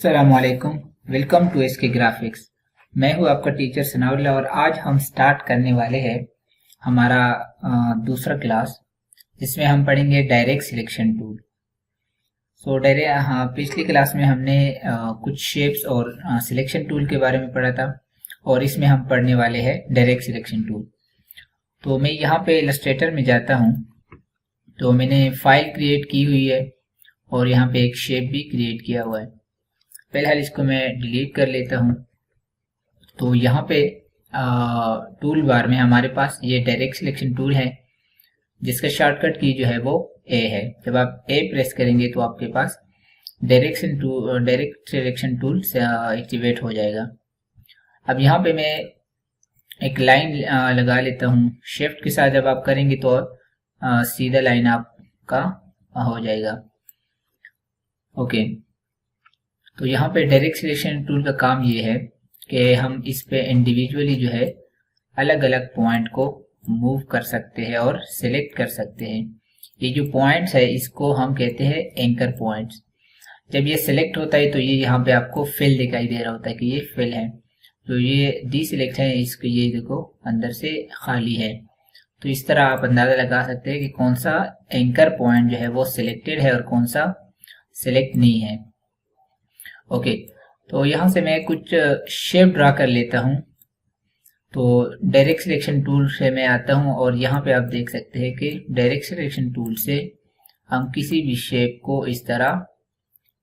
अस्सलामुअलैकुम। Welcome to SK graphics. मैं हूं आपका टीचर सनाउल्लाह और आज हम स्टार्ट करने वाले हैं हमारा दूसरा क्लास, जिसमें हम पढ़ेंगे डायरेक्ट सिलेक्शन टूल। पिछली क्लास में हमने कुछ शेप्स और सिलेक्शन टूल के बारे में पढ़ा था और इसमें हम पढ़ने वाले हैं डायरेक्ट सिलेक्शन टूल। तो मैं यहाँ पे इलस्ट्रेटर में जाता हूँ, तो मैंने फाइल क्रिएट की हुई है और यहाँ पे एक शेप भी क्रिएट किया हुआ है। फिलहाल इसको मैं डिलीट कर लेता हूँ। तो यहाँ पे टूल बार में हमारे पास ये डायरेक्ट सिलेक्शन टूल है, जिसका शॉर्टकट की जो है वो ए है। जब आप ए प्रेस करेंगे तो आपके पास डायरेक्ट सिलेक्शन टूल एक्टिवेट हो जाएगा। अब यहाँ पे मैं एक लाइन लगा लेता हूँ। शिफ्ट के साथ जब आप करेंगे तो सीधा लाइन आपका हो जाएगा। ओके, तो यहाँ पे डायरेक्ट सिलेक्शन टूल का काम ये है कि हम इस पे इंडिविजुअली जो है अलग अलग पॉइंट को मूव कर सकते हैं और सिलेक्ट कर सकते हैं। ये जो पॉइंट्स है इसको हम कहते हैं एंकर पॉइंट्स। जब ये सिलेक्ट होता है तो ये यहाँ पे आपको फिल दिखाई दे रहा होता है कि ये फिल है। तो ये डी सिलेक्ट है, इसको ये देखो अंदर से खाली है। तो इस तरह आप अंदाजा लगा सकते हैं कि कौन सा एंकर पॉइंट जो है वो सिलेक्टेड है और कौन सा सिलेक्ट नहीं है। ओके, तो यहाँ से मैं कुछ शेप ड्रा कर लेता हूँ। तो डायरेक्ट सिलेक्शन टूल से मैं आता हूँ और यहाँ पे आप देख सकते हैं कि डायरेक्ट सिलेक्शन टूल से हम किसी भी शेप को इस तरह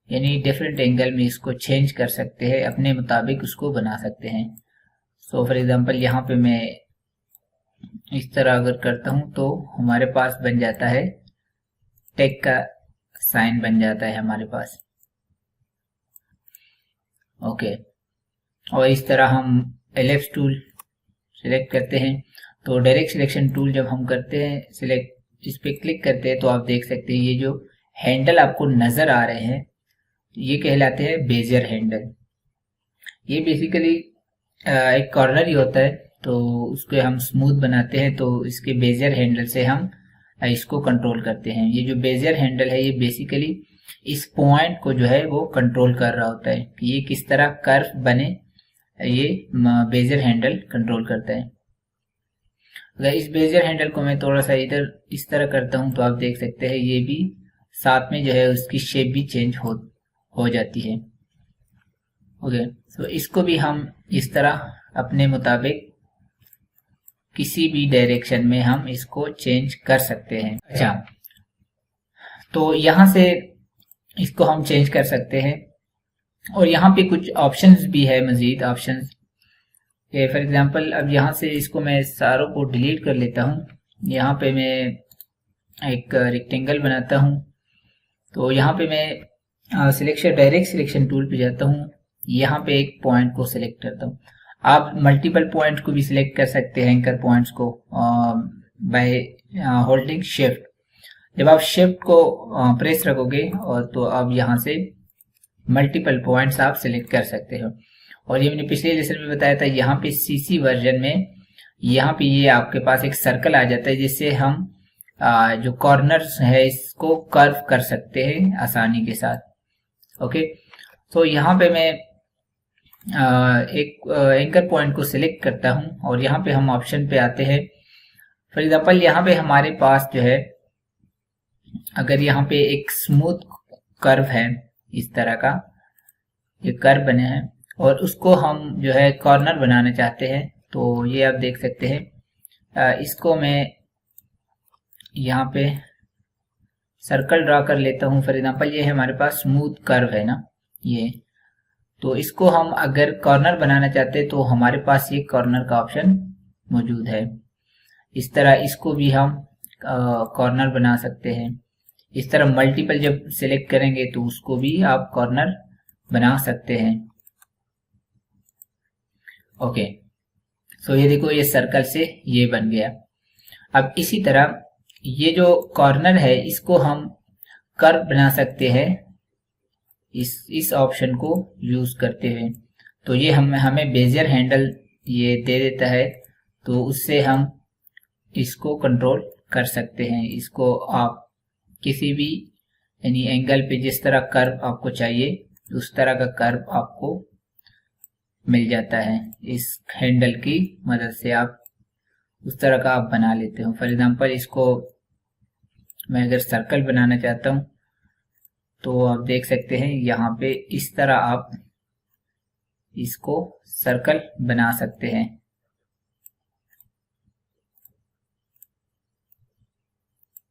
यानी डिफरेंट एंगल में इसको चेंज कर सकते हैं, अपने मुताबिक उसको बना सकते हैं। सो फॉर एग्जांपल यहाँ पे मैं इस तरह अगर करता हूँ तो हमारे पास बन जाता है टेक का साइन बन जाता है हमारे पास। ओके, और इस तरह हम एलिप्स टूल सिलेक्ट करते हैं। तो डायरेक्ट सिलेक्शन टूल जब हम करते हैं सिलेक्ट, इस पे क्लिक करते हैं तो आप देख सकते हैं ये जो हैंडल आपको नजर आ रहे हैं ये कहलाते हैं बेजियर हैंडल। ये बेसिकली एक कॉर्नर ही होता है, तो उसको हम स्मूथ बनाते हैं तो इसके बेजियर हैंडल से हम इसको कंट्रोल करते हैं। ये जो बेजियर हैंडल है ये बेसिकली इस पॉइंट को जो है वो कंट्रोल कर रहा होता है कि ये किस तरह कर्व बने, ये बेजियर हैंडल कंट्रोल करता है। अगर इस बेजियर हैंडल को मैं थोड़ा सा इधर इस तरह करता हूं तो आप देख सकते हैं ये भी साथ में जो है उसकी शेप भी चेंज हो जाती है। ओके, तो इसको भी हम इस तरह अपने मुताबिक किसी भी डायरेक्शन में हम इसको चेंज कर सकते हैं। अच्छा, तो यहाँ से इसको हम चेंज कर सकते हैं और यहाँ पे कुछ ऑप्शंस भी है, मजीद ऑप्शंस। फॉर एग्जांपल अब यहाँ से इसको मैं सारों को डिलीट कर लेता हूँ। यहाँ पे मैं एक रेक्टेंगल बनाता हूँ। तो यहाँ पे मैं डायरेक्ट सिलेक्शन टूल पे जाता हूँ। यहाँ पे एक पॉइंट को सिलेक्ट करता हूँ। आप मल्टीपल पॉइंट को भी सिलेक्ट कर सकते हैं, एंकर पॉइंट्स को बाय होल्डिंग शिफ्ट। जब आप शिफ्ट को प्रेस रखोगे और तो आप यहाँ से मल्टीपल पॉइंट्स आप सिलेक्ट कर सकते हो। और ये मैंने पिछले लेसन में बताया था, यहाँ पे सीसी वर्जन में यहाँ पे ये आपके पास एक सर्कल आ जाता है जिससे हम जो कॉर्नर्स है इसको कर्व कर सकते हैं आसानी के साथ। ओके, तो यहाँ पे मैं एक एंकर पॉइंट को सिलेक्ट करता हूँ और यहाँ पे हम ऑप्शन पे आते हैं। फॉर एग्जाम्पल यहाँ पे हमारे पास जो है अगर यहाँ पे एक स्मूथ कर्व है, इस तरह का ये कर्व बने हैं और उसको हम जो है कॉर्नर बनाना चाहते हैं, तो ये आप देख सकते हैं। इसको मैं यहाँ पे सर्कल ड्रा कर लेता हूँ। फॉर एग्जांपल ये हमारे पास स्मूथ कर्व है ना, ये तो इसको हम अगर कॉर्नर बनाना चाहते हैं तो हमारे पास ये कॉर्नर का ऑप्शन मौजूद है। इस तरह इसको भी हम कॉर्नर बना सकते हैं। इस तरह मल्टीपल जब सिलेक्ट करेंगे तो उसको भी आप कॉर्नर बना सकते हैं। ओके, सो ये देखो ये सर्कल से ये बन गया। अब इसी तरह ये जो कॉर्नर है इसको हम कर्व बना सकते हैं इस ऑप्शन को यूज करते हुए। तो ये हमें बेजियर हैंडल ये दे देता है, तो उससे हम इसको कंट्रोल कर सकते हैं। इसको आप किसी भी यानी एंगल पे जिस तरह कर्व आपको चाहिए उस तरह का कर्व आपको मिल जाता है। इस हैंडल की मदद से आप उस तरह का आप बना लेते हो। फॉर एग्जांपल इसको मैं अगर सर्कल बनाना चाहता हूँ तो आप देख सकते हैं यहाँ पे इस तरह आप इसको सर्कल बना सकते हैं।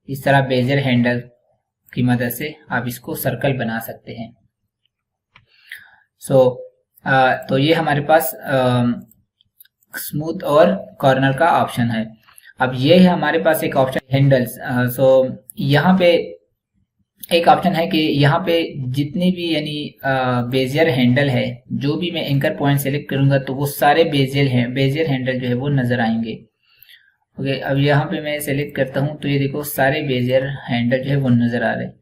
इस तरह बेजर हैंडल की मदद से आप इसको सर्कल बना सकते हैं। तो ये हमारे पास स्मूथ और कॉर्नर का ऑप्शन है। अब ये है हमारे पास एक ऑप्शन हैंडल्स। यहाँ पे एक ऑप्शन है कि यहाँ पे जितनी भी यानी बेजियर हैंडल है, जो भी मैं एंकर पॉइंट सेलेक्ट करूंगा तो वो सारे बेजियर हैंडल जो है वो नजर आएंगे। ओके, अब यहाँ पे मैं सेलेक्ट करता हूँ तो ये देखो सारे बेजियर हैंडल जो है वो नजर आ रहे हैं।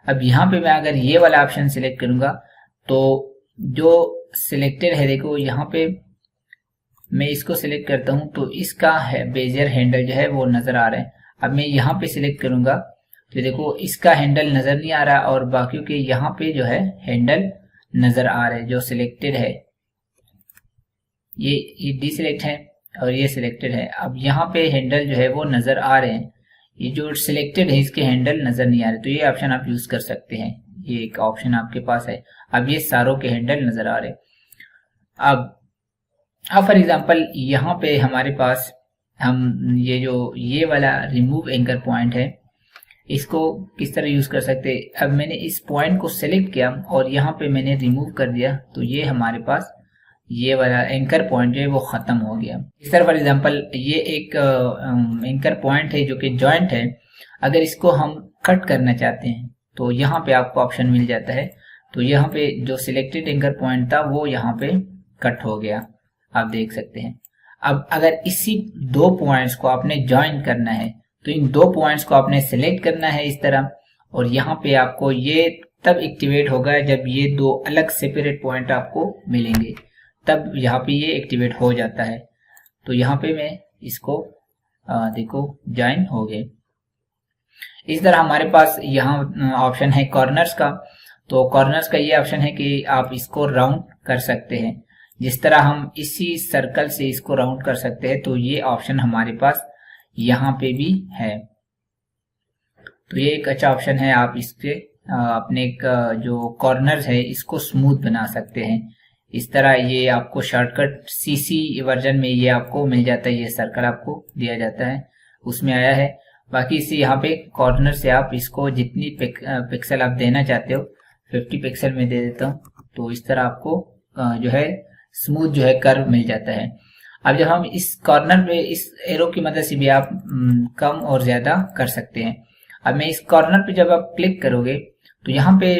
अब यहाँ पे मैं अगर ये वाला ऑप्शन सेलेक्ट करूंगा तो जो सिलेक्टेड है, देखो यहाँ पे मैं इसको सिलेक्ट करता हूँ तो इसका है बेजियर हैंडल जो है वो नजर आ रहे हैं। अब मैं यहाँ पे सिलेक्ट करूंगा तो देखो इसका हैंडल नजर नहीं आ रहा और बाकियों के यहाँ पे जो है हैंडल नजर आ रहे हैं जो सिलेक्टेड है। ये डिसिलेक्ट है और ये सिलेक्टेड है। अब यहाँ पे हैंडल जो है वो नजर आ रहे हैं। ये जो सिलेक्टेड है इसके हैंडल नजर नहीं आ रहे, तो ये ऑप्शन आप यूज कर सकते हैं। ये एक ऑप्शन आपके पास है। अब ये सारों के हैंडल नजर आ रहे हैं। अब फॉर एग्जांपल यहाँ पे हमारे पास हम ये वाला रिमूव एंकर पॉइंट है, इसको किस तरह यूज कर सकते हैं। अब मैंने इस पॉइंट को सिलेक्ट किया और यहाँ पे मैंने रिमूव कर दिया तो ये हमारे पास ये वाला एंकर पॉइंट जो है वो खत्म हो गया। इस तरह फॉर एग्जांपल ये एक एंकर पॉइंट है जो कि जॉइंट है। अगर इसको हम कट करना चाहते हैं तो यहाँ पे आपको ऑप्शन मिल जाता है। तो यहाँ पे जो सिलेक्टेड एंकर पॉइंट था वो यहाँ पे कट हो गया, आप देख सकते हैं। अब अगर इसी दो पॉइंट्स को आपने ज्वाइन करना है तो इन दो पॉइंट्स को आपने सिलेक्ट करना है इस तरह, और यहाँ पे आपको ये तब एक्टिवेट होगा जब ये दो अलग सेपरेट पॉइंट आपको मिलेंगे, तब यहाँ पे ये एक्टिवेट हो जाता है। तो यहाँ पे मैं इसको देखो ज्वाइन हो गए। इस तरह हमारे पास यहाँ ऑप्शन है कॉर्नर्स का। तो कॉर्नर्स का ये ऑप्शन है कि आप इसको राउंड कर सकते हैं। जिस तरह हम इसी सर्कल से इसको राउंड कर सकते हैं तो ये ऑप्शन हमारे पास यहाँ पे भी है। तो ये एक अच्छा ऑप्शन है। आप इसके अपने एक जो कॉर्नर्स है इसको स्मूथ बना सकते हैं। इस तरह ये आपको शॉर्टकट सीसी वर्जन में ये आपको मिल जाता है। ये सर्कल आपको दिया जाता है, उसमें आया है। बाकी इसे यहाँ पे कॉर्नर से आप इसको जितनी पिक्सल आप देना चाहते हो 50 पिक्सल में दे देता हूँ। तो इस तरह आपको जो है स्मूथ जो है कर्व मिल जाता है। अब जब हम इस कॉर्नर पे इस एरो की मदद से भी आप कम और ज्यादा कर सकते हैं। अब मैं इस कॉर्नर पे जब आप क्लिक करोगे तो यहाँ पे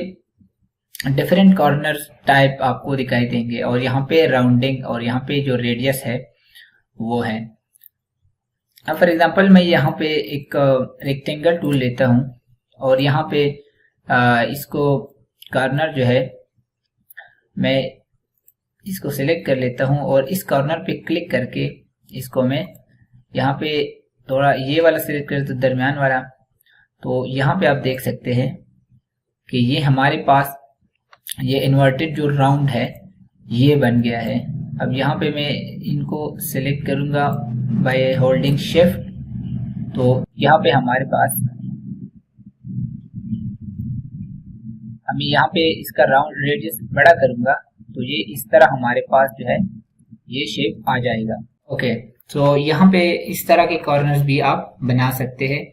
डिफरेंट कॉर्नर टाइप आपको दिखाई देंगे और यहाँ पे राउंडिंग और यहाँ पे जो रेडियस है वो है। अब फॉर एग्जांपल मैं यहाँ पे एक रेक्टेंगल टूल लेता हूँ और यहाँ पे इसको कॉर्नर जो है मैं इसको सिलेक्ट कर लेता हूँ और इस कॉर्नर पे क्लिक करके इसको मैं यहाँ पे थोड़ा ये वाला सिलेक्ट कर तो दरमियान वाला, तो यहाँ पे आप देख सकते हैं कि ये हमारे पास ये इन्वर्टेड जो राउंड है ये बन गया है। अब यहाँ पे मैं इनको सिलेक्ट करूंगा बाय होल्डिंग शिफ्ट, तो यहाँ पे हमारे पास हम यहाँ पे इसका राउंड रेडियस बड़ा करूंगा तो ये इस तरह हमारे पास जो है ये शेप आ जाएगा। ओके, तो यहाँ पे इस तरह के कॉर्नर्स भी आप बना सकते हैं।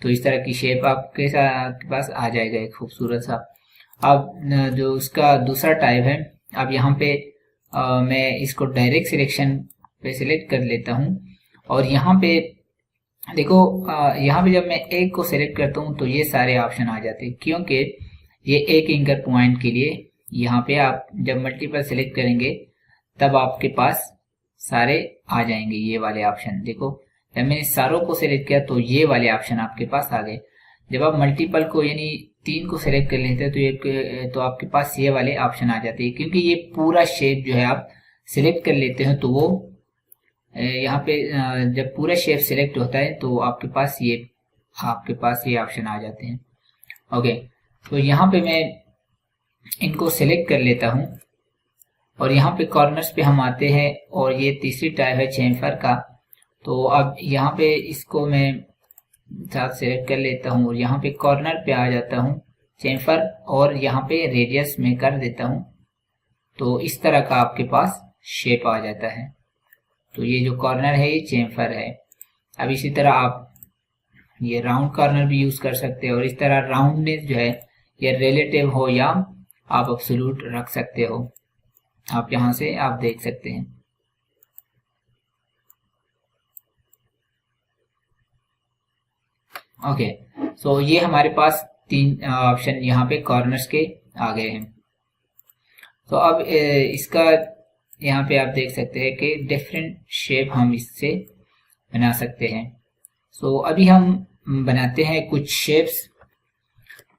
तो इस तरह की शेप आपके पास आ जाएगा एक खूबसूरत सा। अब जो उसका दूसरा टाइप है, अब यहाँ पे मैं इसको डायरेक्ट सिलेक्शन पे सिलेक्ट कर लेता हूँ और यहाँ पे देखो यहाँ पे जब मैं एक को सिलेक्ट करता हूँ तो ये सारे ऑप्शन आ जाते हैं, क्योंकि ये एक एंकर पॉइंट के लिए यहाँ पे आप जब मल्टीपल सिलेक्ट करेंगे तब आपके पास सारे आ जाएंगे ये वाले ऑप्शन। देखो जब मैंने सारों को सिलेक्ट किया तो ये वाले ऑप्शन आपके पास आ गए। जब आप मल्टीपल को यानी 3 को सिलेक्ट कर लेते हैं तो आपके पास ये वाले ऑप्शन आ जाते हैं, क्योंकि ये पूरा शेप जो है आप सिलेक्ट कर लेते हैं तो वो यहाँ पे जब पूरा शेप सिलेक्ट होता है तो आपके पास ये ऑप्शन आ जाते हैं। ओके, तो यहाँ पे मैं इनको सिलेक्ट कर लेता हूँ और यहाँ पे कॉर्नर्स पे हम आते हैं और ये तीसरी टाइप है चेम्फर का। तो अब यहाँ पे इसको मैं साथ सेलेक्ट कर लेता हूँ और यहाँ पे कॉर्नर पे आ जाता हूँ चेम्फर और यहाँ पे रेडियस में कर देता हूँ। तो इस तरह का आपके पास शेप आ जाता है। तो ये जो कॉर्नर है ये चेम्फर है। अब इसी तरह आप ये राउंड कॉर्नर भी यूज कर सकते हो और इस तरह राउंडनेस जो है ये रिलेटिव हो या आप एब्सोल्यूट रख सकते हो। आप यहाँ से आप देख सकते हैं। ओके, सो ये हमारे पास तीन ऑप्शन यहाँ पे कॉर्नर्स के आ गए हैं। तो अब इसका यहाँ पे आप देख सकते हैं कि डिफरेंट शेप हम इससे बना सकते हैं। सो अभी हम बनाते हैं कुछ शेप्स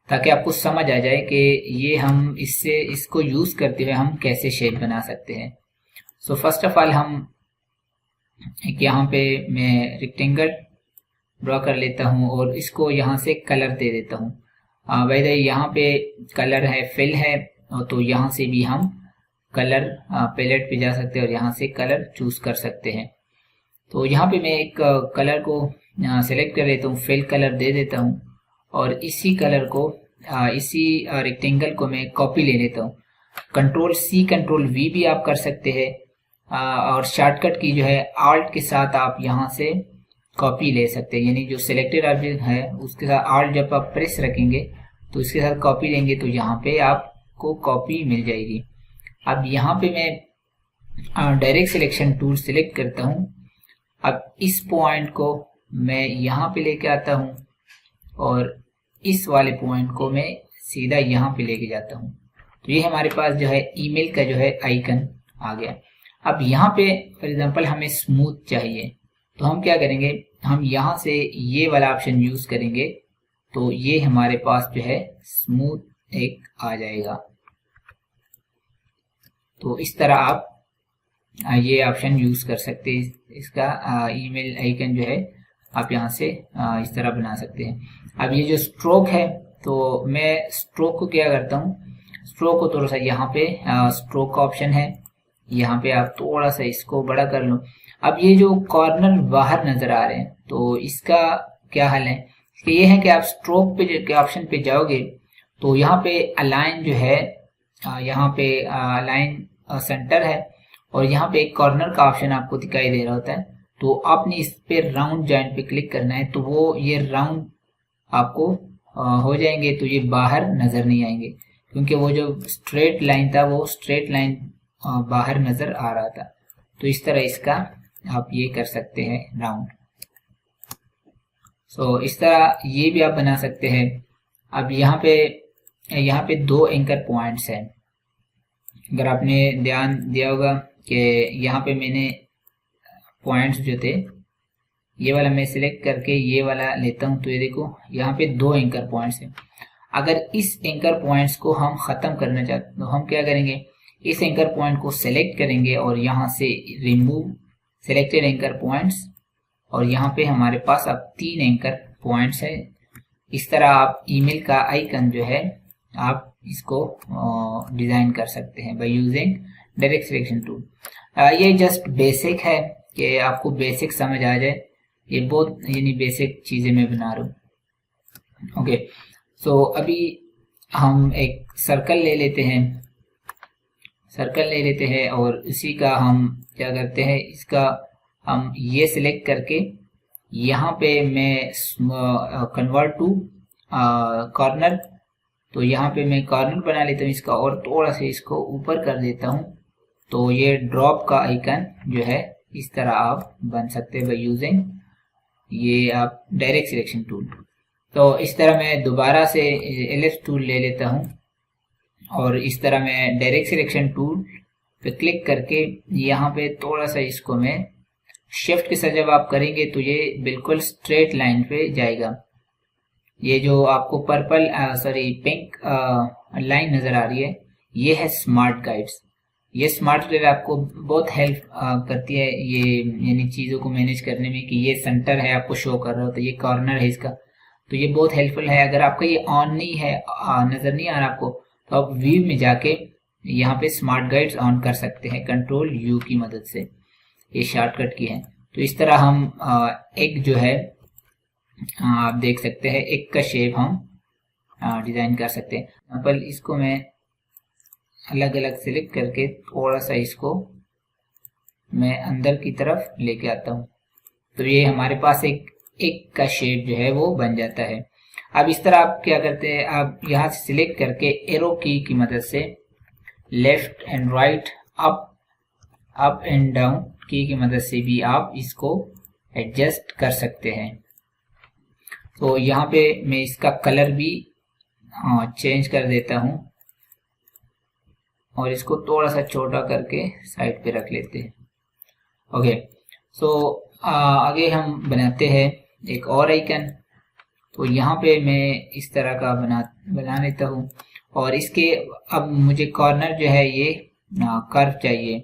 ताकि आपको समझ आ जाए कि ये हम इसको यूज करते हुए हम कैसे शेप बना सकते हैं। सो फर्स्ट ऑफ ऑल हम एक यहाँ पे मैं रेक्टेंगल ड्रॉ कर लेता हूँ और इसको यहाँ से कलर दे देता हूँ। भाई यहाँ पे कलर है फिल है, तो यहाँ से भी हम कलर पैलेट पे जा सकते हैं और यहाँ से कलर चूज कर सकते हैं। तो यहाँ पे मैं एक कलर को सेलेक्ट कर लेता हूँ, फिल कलर दे देता हूँ और इसी कलर को इसी रेक्टेंगल को मैं कॉपी ले लेता हूँ। कंट्रोल C कंट्रोल V भी आप कर सकते हैं और शॉर्टकट की जो है आल्ट के साथ आप यहाँ से कॉपी ले सकते हैं। यानी जो सिलेक्टेड ऑब्जेक्ट है उसके साथ आल्ट जब आप प्रेस रखेंगे तो इसके साथ कॉपी लेंगे तो यहाँ पे आपको कॉपी मिल जाएगी। अब यहाँ पे मैं डायरेक्ट सिलेक्शन टूल सिलेक्ट करता हूँ। अब इस पॉइंट को मैं यहाँ पे लेके आता हूँ और इस वाले पॉइंट को मैं सीधा यहाँ पे लेके जाता हूँ। तो ये हमारे पास जो है ईमेल का जो है आइकन आ गया। अब यहाँ पे फॉर एग्जांपल हमें स्मूथ चाहिए तो हम क्या करेंगे, हम यहाँ से ये वाला ऑप्शन यूज करेंगे तो ये हमारे पास जो है स्मूथ एक आ जाएगा। तो इस तरह आप ये ऑप्शन यूज कर सकते हैं। इसका ईमेल आइकन जो है आप यहाँ से इस तरह बना सकते हैं। अब ये जो स्ट्रोक है तो मैं स्ट्रोक को क्या करता हूँ, स्ट्रोक को थोड़ा सा यहाँ पे स्ट्रोक का ऑप्शन है, यहाँ पे आप थोड़ा सा इसको बड़ा कर लो। अब ये जो कॉर्नर बाहर नजर आ रहे हैं तो इसका क्या हल है, कि ये है कि आप स्ट्रोक पे के ऑप्शन पे जाओगे तो यहाँ पे अलाइन जो है यहाँ पे अलाइन सेंटर है और यहाँ पे एक कॉर्नर का ऑप्शन आपको दिखाई दे रहा होता है। तो आपने इस पे राउंड जॉइंट पे क्लिक करना है तो वो ये राउंड आपको हो जाएंगे तो ये बाहर नजर नहीं आएंगे, क्योंकि वो जो स्ट्रेट लाइन था वो स्ट्रेट लाइन बाहर नजर आ रहा था। तो इस तरह इसका आप ये कर सकते हैं राउंड। सो इस तरह ये भी आप बना सकते हैं। अब यहाँ पे दो एंकर पॉइंट्स हैं। अगर आपने ध्यान दिया होगा कि यहाँ पे मैंने पॉइंट्स जो थे ये वाला मैं सिलेक्ट करके ये वाला लेता हूँ तो ये देखो यहाँ पे दो एंकर पॉइंट्स हैं। अगर इस एंकर पॉइंट्स को हम खत्म करना चाहते हैं तो हम क्या करेंगे, इस एंकर पॉइंट को सिलेक्ट करेंगे और यहाँ से रिमूव सिलेक्टेड एंकर पॉइंट्स और यहाँ पे हमारे पास अब 3 एंकर पॉइंट्स है। इस तरह आप ईमेल का आइकन जो है आप इसको डिजाइन कर सकते हैं by using direct selection tool. ये जस्ट बेसिक है कि आपको बेसिक समझ आ जाए, ये बहुत यानी बेसिक चीजें मैं बना रहा हूँ। ओके, सो अभी हम एक सर्कल ले लेते हैं और इसी का हम क्या करते हैं, इसका हम ये सिलेक्ट करके यहाँ पे मैं कन्वर्ट टू कॉर्नर, तो यहाँ पे मैं कॉर्नर बना लेता हूँ इसका और थोड़ा सा इसको ऊपर कर देता हूँ। तो ये ड्रॉप का आइकन जो है इस तरह आप बन सकते हैं बाय यूजिंग ये आप डायरेक्ट सिलेक्शन टूल। तो इस तरह मैं दोबारा से एलिप्स टूल ले लेता हूँ और इस तरह मैं डायरेक्ट सिलेक्शन टूल पे क्लिक करके यहाँ पे थोड़ा सा इसको मैं शिफ्ट के साथ जब आप करेंगे तो ये बिल्कुल स्ट्रेट लाइन पे जाएगा। ये जो आपको पर्पल पिंक लाइन नजर आ रही है ये है स्मार्ट गाइड्स। ये स्मार्ट गाइड आपको बहुत हेल्प करती है ये यानी चीजों को मैनेज करने में, कि ये सेंटर है आपको शो कर रहा हो तो ये कॉर्नर है इसका, तो ये बहुत हेल्पफुल है। अगर आपका ये ऑन नहीं है नजर नहीं आ रहा आपको तो अब व्यू में जाके यहाँ पे स्मार्ट गाइड्स ऑन कर सकते हैं कंट्रोल यू की मदद से, ये शॉर्टकट की है। तो इस तरह हम एक जो है आप देख सकते हैं एक का शेप हम डिजाइन कर सकते हैं। एग्जाम्पल इसको मैं अलग अलग सिलेक्ट करके थोड़ा सा इसको मैं अंदर की तरफ लेके आता हूँ, तो ये हमारे पास एक का शेप जो है वो बन जाता है। अब इस तरह आप क्या करते हैं, आप यहाँ से सिलेक्ट करके एरो की मदद से left and right up and down की मदद से भी आप इसको एडजस्ट कर सकते हैं। तो यहाँ पे मैं इसका कलर भी चेंज कर देता हूँ और इसको थोड़ा सा छोटा करके साइड पे रख लेते हैं। ओके, सो आगे हम बनाते हैं एक और आइकन। तो यहाँ पे मैं इस तरह का बना लेता हूँ और इसके अब मुझे कॉर्नर जो है ये कर्व चाहिए।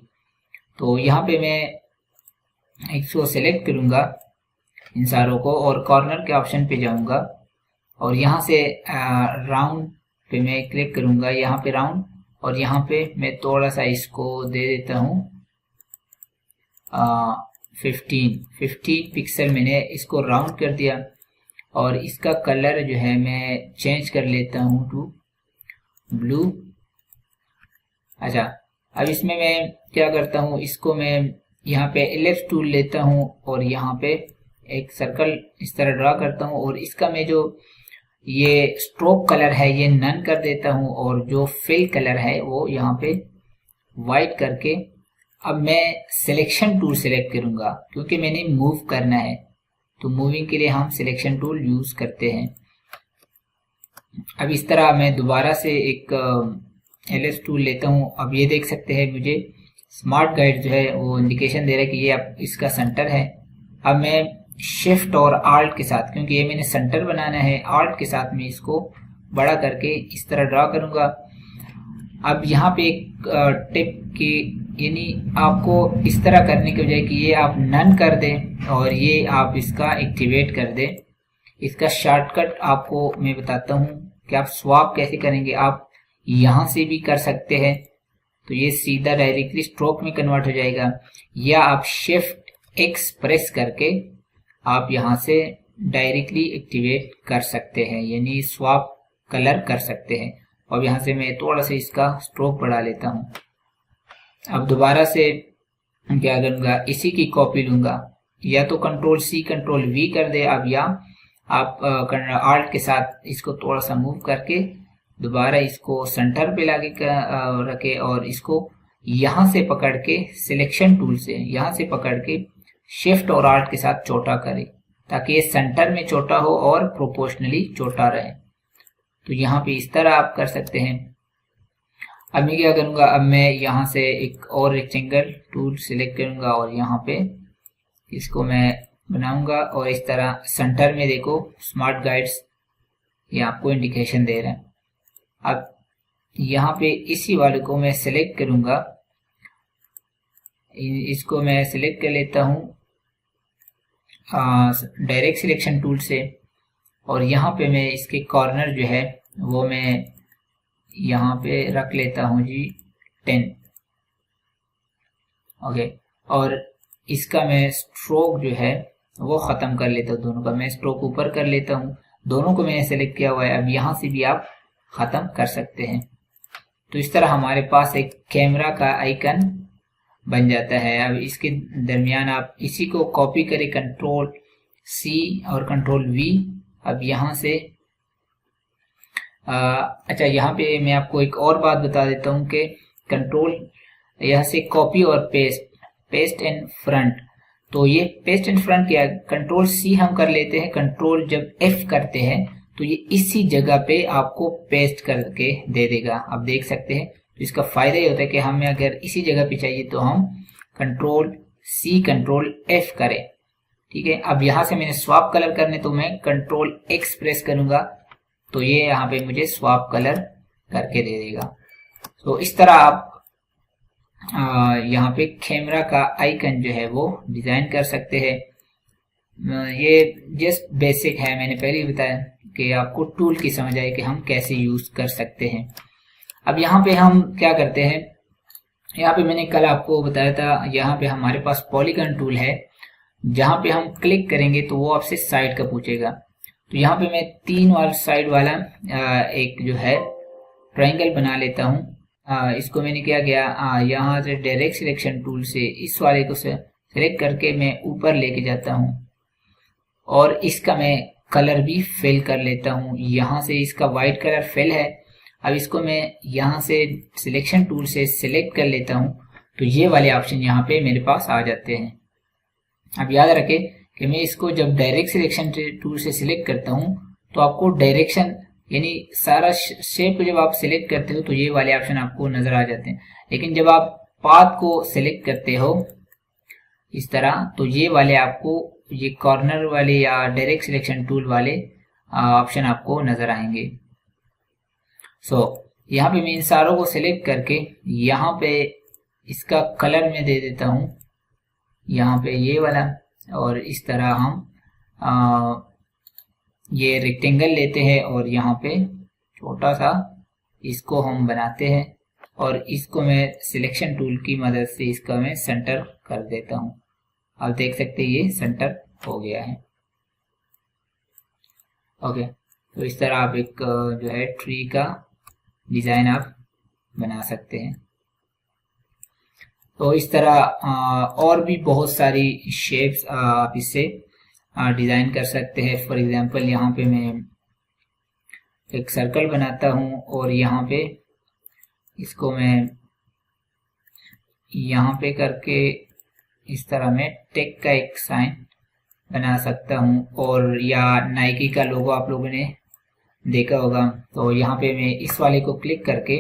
तो यहाँ पे मैं इसको सेलेक्ट करूँगा इन सारों को और कॉर्नर के ऑप्शन पे जाऊँगा और यहाँ से राउंड पे मैं क्लिक करूँगा, यहाँ पे राउंड, और यहाँ पे मैं थोड़ा सा इसको दे देता हूँ 15 पिक्सल। मैंने इसको राउंड कर दिया और इसका कलर जो है मैं चेंज कर लेता हूँ टू ब्लू। अच्छा, अब इसमें मैं क्या करता हूँ, इसको मैं यहाँ पे एलिप्स टूल लेता हूँ और यहाँ पे एक सर्कल इस तरह ड्रा करता हूँ और इसका मैं जो ये स्ट्रोक कलर है ये नन कर देता हूँ और जो फिल कलर है वो यहाँ पे वाइट करके अब मैं सिलेक्शन टूल सेलेक्ट करूंगा क्योंकि मैंने मूव करना है। तो मूविंग के लिए हम सिलेक्शन टूल यूज करते हैं। अब इस तरह मैं दोबारा से एक एलिप्स टूल लेता हूँ। अब ये देख सकते हैं मुझे स्मार्ट गाइड जो है वो इंडिकेशन दे रहा है कि ये अब इसका सेंटर है। अब मैं शिफ्ट और आल्ट के साथ, क्योंकि ये मैंने सेंटर बनाना है, आल्ट के साथ मैं इसको बड़ा करके इस तरह ड्रा करूंगा। अब यहाँ पे एक टिप की, यानी आपको इस तरह करने के बजाय कि ये आप नन कर दें और ये आप इसका एक्टिवेट कर दें, इसका शॉर्टकट आपको मैं बताता हूँ कि आप स्वैप कैसे करेंगे। आप यहाँ से भी कर सकते हैं, तो ये सीधा डायरेक्टली स्ट्रोक में कन्वर्ट हो जाएगा, या आप शिफ्ट एक्स प्रेस करके आप यहाँ से डायरेक्टली एक्टिवेट कर सकते हैं, यानी स्वैप कलर कर सकते हैं। और यहाँ से मैं थोड़ा सा इसका स्ट्रोक बढ़ा लेता हूँ। अब दोबारा से क्या करूँगा, इसी की कॉपी लूंगा, या तो कंट्रोल सी कंट्रोल वी कर दे अब, या आप आल्ट के साथ इसको थोड़ा सा मूव करके दोबारा इसको सेंटर पे लाके रखे और इसको यहाँ से पकड़ के सिलेक्शन टूल से यहाँ से पकड़ के शिफ्ट और आल्ट के साथ छोटा करें ताकि ये सेंटर में छोटा हो और प्रोपोर्शनली छोटा रहे। तो यहाँ पे इस तरह आप कर सकते हैं। अब मैं क्या करूँगा, अब मैं यहाँ से एक और रेक्टेंगल टूल सिलेक्ट करूँगा और यहाँ पे इसको मैं बनाऊंगा और इस तरह सेंटर में देखो स्मार्ट गाइड्स ये आपको इंडिकेशन दे रहे हैं। अब यहाँ पे इसी वाले को मैं सिलेक्ट करूँगा, इसको मैं सिलेक्ट कर लेता हूँ डायरेक्ट सिलेक्शन टूल से और यहाँ पे मैं इसके कॉर्नर जो है वो मैं यहाँ पे रख लेता हूँ जी 10। ओके, और इसका मैं स्ट्रोक जो है वो ख़त्म कर लेता हूँ, दोनों का मैं स्ट्रोक ऊपर कर लेता हूँ। दोनों को मैंने सेलेक्ट किया हुआ है, अब यहाँ से भी आप ख़त्म कर सकते हैं। तो इस तरह हमारे पास एक कैमरा का आइकन बन जाता है। अब इसके दरमियान आप इसी को कॉपी करें, कंट्रोल सी और कंट्रोल वी। अब यहाँ से अच्छा, यहाँ पे मैं आपको एक और बात बता देता हूँ कि कंट्रोल यहाँ से कॉपी और पेस्ट एंड फ्रंट, तो ये पेस्ट एंड फ्रंट क्या, कंट्रोल सी हम कर लेते हैं, कंट्रोल जब एफ करते हैं तो ये इसी जगह पे आपको पेस्ट करके दे देगा। आप देख सकते हैं, तो इसका फायदा ये होता है कि हमें अगर इसी जगह पे चाहिए तो हम कंट्रोल सी कंट्रोल एफ करें। ठीक है, अब यहाँ से मैंने स्वैप कलर करने तो मैं कंट्रोल एक्स प्रेस करूंगा तो ये यहाँ पे मुझे स्वैप कलर करके दे देगा। तो इस तरह आप यहाँ पे कैमरा का आइकन जो है वो डिजाइन कर सकते हैं। ये जस्ट बेसिक है, मैंने पहले ही बताया कि आपको टूल की समझ आए कि हम कैसे यूज कर सकते हैं। अब यहाँ पे हम क्या करते हैं, यहाँ पे मैंने कल आपको बताया था, यहाँ पे हमारे पास पॉलीगन टूल है, जहाँ पे हम क्लिक करेंगे तो वो आपसे साइड का पूछेगा। तो यहाँ पे मैं 3 वाला साइड वाला एक जो है ट्रायंगल बना लेता हूँ। इसको मैंने क्या किया, यहाँ से डायरेक्ट सिलेक्शन टूल से इस वाले को सेलेक्ट करके मैं ऊपर लेके जाता हूँ और इसका मैं कलर भी फिल कर लेता हूँ। यहाँ से इसका वाइट कलर फिल है। अब इसको मैं यहाँ से सिलेक्शन टूल से सिलेक्ट कर लेता हूँ, तो ये वाले ऑप्शन यहाँ पे मेरे पास आ जाते हैं। अब याद रखें कि मैं इसको जब डायरेक्ट सिलेक्शन टूल से सिलेक्ट करता हूँ तो आपको डायरेक्शन यानी सारा शेप जब आप सिलेक्ट करते हो तो ये वाले ऑप्शन आपको नजर आ जाते हैं। लेकिन जब आप पाथ को सिलेक्ट करते हो इस तरह, तो ये वाले आपको ये कॉर्नर वाले या डायरेक्ट सिलेक्शन टूल वाले ऑप्शन आपको नजर आएंगे। सो यहाँ पे मैं इन सारों को सिलेक्ट करके यहाँ पे इसका कलर में दे देता हूँ, यहाँ पे ये वाला, और इस तरह हम ये रेक्टेंगल लेते हैं और यहाँ पे छोटा सा इसको हम बनाते हैं और इसको मैं सिलेक्शन टूल की मदद से इसका मैं सेंटर कर देता हूँ। आप देख सकते हैं ये सेंटर हो गया है। ओके, तो इस तरह आप एक जो है ट्री का डिजाइन आप बना सकते हैं। तो इस तरह और भी बहुत सारी शेप्स आप इससे डिजाइन कर सकते हैं। फॉर एग्जांपल यहाँ पे मैं एक सर्कल बनाता हूँ और यहाँ पे इसको मैं यहाँ पे करके इस तरह मैं टेक का एक साइन बना सकता हूँ, और या नाइकी का लोगो आप लोगों ने देखा होगा। तो यहाँ पे मैं इस वाले को क्लिक करके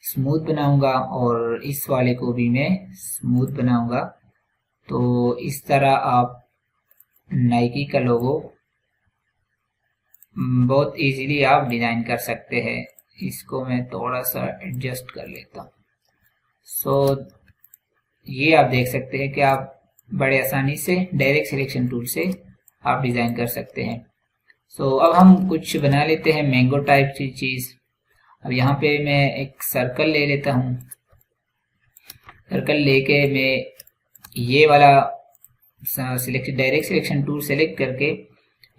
स्मूथ बनाऊंगा और इस वाले को भी मैं स्मूथ बनाऊंगा। तो इस तरह आप नाइकी का लोगो बहुत इजीली आप डिजाइन कर सकते हैं। इसको मैं थोड़ा सा एडजस्ट कर लेता हूँ। सो ये आप देख सकते हैं कि आप बड़े आसानी से डायरेक्ट सिलेक्शन टूल से आप डिजाइन कर सकते हैं। सो अब हम कुछ बना लेते हैं मैंगो टाइप की चीज। अब यहाँ पे मैं एक सर्कल ले लेता हूँ। सर्कल लेके मैं ये वाला डायरेक्ट सिलेक्शन टूल सेलेक्ट करके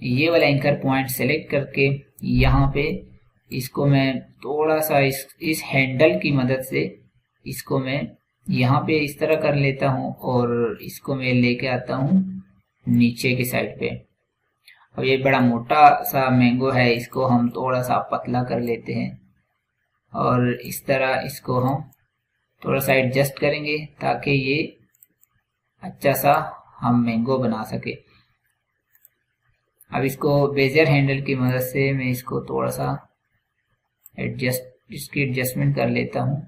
ये वाला एंकर पॉइंट सेलेक्ट करके यहाँ पे इसको मैं थोड़ा सा इस हैंडल की मदद से इसको मैं यहाँ पे इस तरह कर लेता हूँ और इसको मैं लेके आता हूँ नीचे की साइड पे। अब ये बड़ा मोटा सा मैंगो है, इसको हम थोड़ा सा पतला कर लेते हैं और इस तरह इसको हम थोड़ा सा एडजस्ट करेंगे ताकि ये अच्छा सा हम मैंगो बना सके। अब इसको बेजर हैंडल की मदद से मैं इसको थोड़ा सा इसकी एडजस्टमेंट कर लेता हूँ।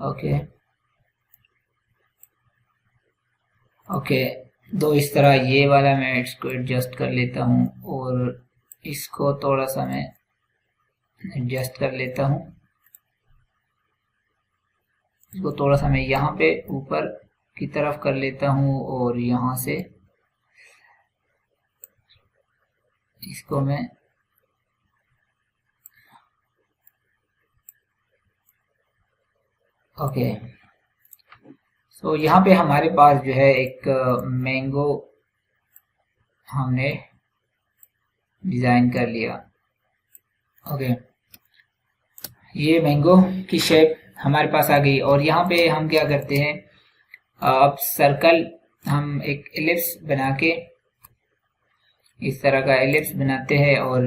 ओके, तो इस तरह ये वाला मैं इसको एडजस्ट कर लेता हूँ और इसको थोड़ा सा मैं एडजस्ट कर लेता हूँ। इसको थोड़ा सा मैं यहाँ पे ऊपर की तरफ कर लेता हूँ और यहाँ से इसको मैं ओके। सो यहाँ पे हमारे पास जो है एक मैंगो हमने डिजाइन कर लिया। ओके, ये मैंगो की शेप हमारे पास आ गई। और यहाँ पे हम क्या करते हैं, अब सर्कल हम एक एलिप्स बना के इस तरह का एलिप्स बनाते हैं और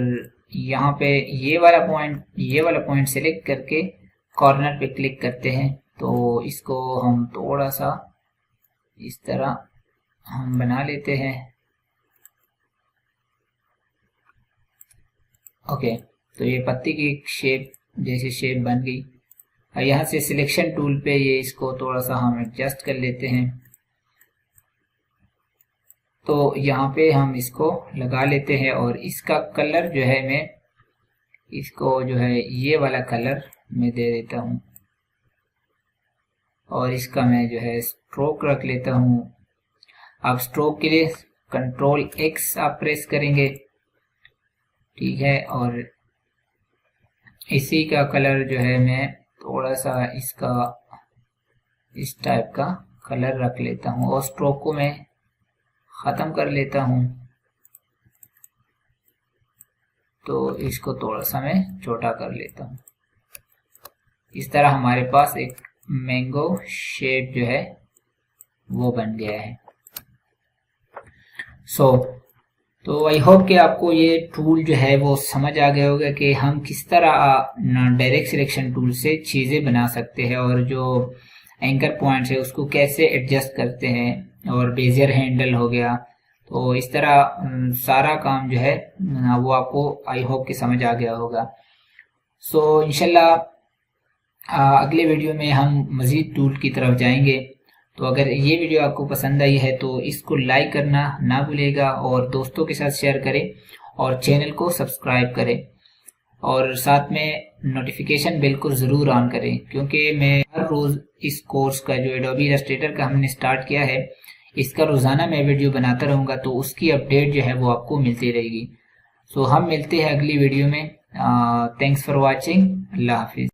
यहाँ पे ये वाला पॉइंट सेलेक्ट करके कॉर्नर पे क्लिक करते हैं। तो इसको हम थोड़ा सा इस तरह हम बना लेते हैं। ओके, तो ये पत्ती की शेप जैसी शेप बन गई। यहाँ से सिलेक्शन टूल पे ये इसको थोड़ा सा हम एडजस्ट कर लेते हैं। तो यहाँ पे हम इसको लगा लेते हैं और इसका कलर जो है मैं इसको जो है ये वाला कलर मैं दे देता हूँ और इसका मैं जो है स्ट्रोक रख लेता हूँ। आप स्ट्रोक के लिए Ctrl X आप प्रेस करेंगे ठीक है। और इसी का कलर जो है मैं थोड़ा सा इसका इस टाइप का कलर रख लेता हूँ और स्ट्रोक को मैं ख़त्म कर लेता हूँ। तो इसको थोड़ा सा मैं छोटा कर लेता हूँ। इस तरह हमारे पास एक मैंगो शेप जो है वो बन गया है। तो आई होप कि आपको ये टूल जो है वो समझ आ गया होगा कि हम किस तरह डायरेक्ट सिलेक्शन टूल से चीज़ें बना सकते हैं और जो एंकर पॉइंट्स है उसको कैसे एडजस्ट करते हैं, और बेजियर हैंडल हो गया। तो इस तरह सारा काम जो है वो आपको आई होप कि समझ आ गया होगा। इंशाल्लाह अगले वीडियो में हम मज़ीद टूल की तरफ जाएंगे। तो अगर ये वीडियो आपको पसंद आई है तो इसको लाइक करना ना भूलिएगा और दोस्तों के साथ शेयर करें और चैनल को सब्सक्राइब करें और साथ में नोटिफिकेशन बेल को ज़रूर ऑन करें, क्योंकि मैं हर रोज़ इस कोर्स का जो एडोबी इलस्ट्रेटर का हमने स्टार्ट किया है इसका रोज़ाना मैं वीडियो बनाता रहूँगा, तो उसकी अपडेट जो है वो आपको मिलती रहेगी। हम मिलते हैं अगली वीडियो में। Thanks for watching. अल्लाह हाफिज़।